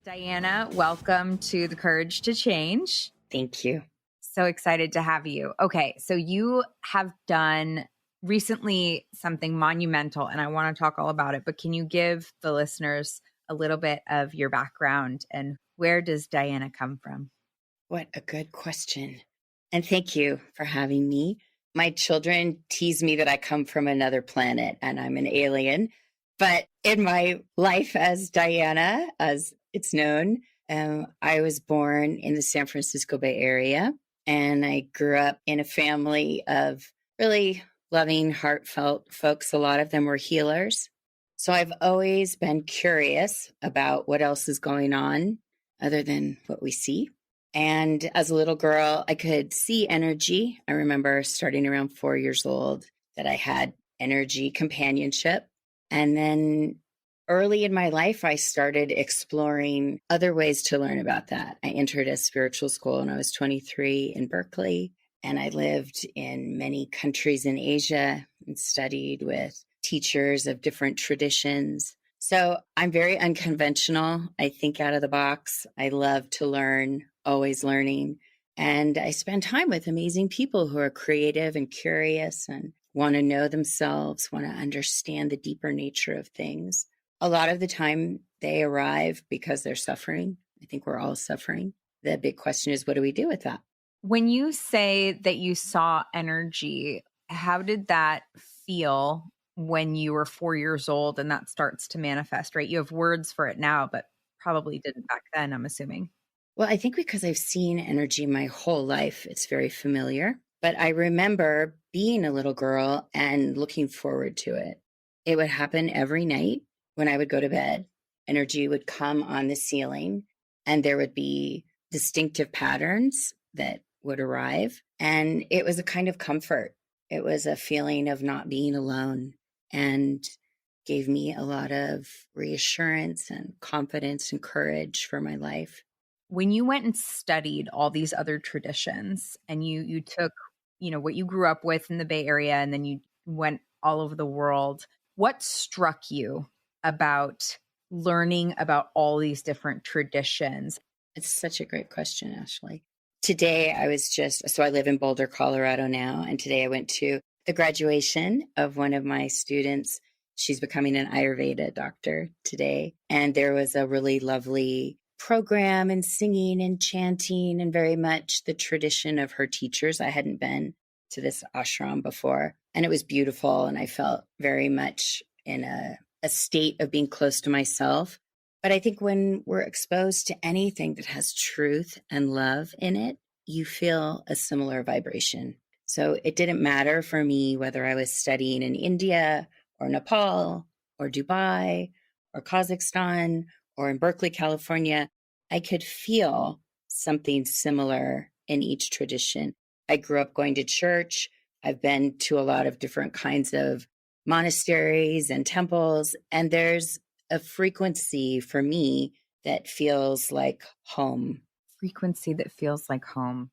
Diana, welcome to The Courage to Change. Thank you. So excited to have you. Okay, so you have done recently something monumental, and I want to talk all about it, but can you give the listeners a little bit of your background and where does Diana come from? What a good question. And thank you for having me. My children tease me that I come from another planet and I'm an alien. But in my life as Diana, as it's known, I was born in the San Francisco Bay Area and I grew up in a family of really loving, heartfelt folks. A lot of them were healers. So I've always been curious about what else is going on other than what we see. And as a little girl, I could see energy. I remember starting around 4 years old that I had energy companionship. And then early in my life, I started exploring other ways to learn about that. I entered a spiritual school when I was 23 in Berkeley, and I lived in many countries in Asia and studied with teachers of different traditions. So I'm very unconventional. I think out of the box. I love to learn, always learning. And I spend time with amazing people who are creative and curious and want to know themselves, want to understand the deeper nature of things. A lot of the time they arrive because they're suffering. I think we're all suffering. The big question is, what do we do with that? When you say that you saw energy, how did that feel when you were 4 years old and that starts to manifest, right? You have words for it now, but probably didn't back then, I'm assuming. Well, I think because I've seen energy my whole life, it's very familiar. But I remember being a little girl and looking forward to it. It would happen every night when I would go to bed. Energy would come on the ceiling and there would be distinctive patterns that would arrive. And it was a kind of comfort. It was a feeling of not being alone and gave me a lot of reassurance and confidence and courage for my life. When you went and studied all these other traditions and you took, what you grew up with in the Bay Area and then you went all over the world, what struck you about learning about all these different traditions? It's such a great question, Ashley. Today, I live in Boulder, Colorado now. And today I went to the graduation of one of my students. She's becoming an Ayurveda doctor today. And there was a really lovely program and singing and chanting and very much the tradition of her teachers. I hadn't been to this ashram before. And it was beautiful. And I felt very much in a state of being close to myself. But I think when we're exposed to anything that has truth and love in it, you feel a similar vibration. So it didn't matter for me whether I was studying in India or Nepal or Dubai or Kazakhstan or in Berkeley, California. I could feel something similar in each tradition. I grew up going to church. I've been to a lot of different kinds of monasteries and temples, and there's a frequency for me that feels like home. Frequency that feels like home.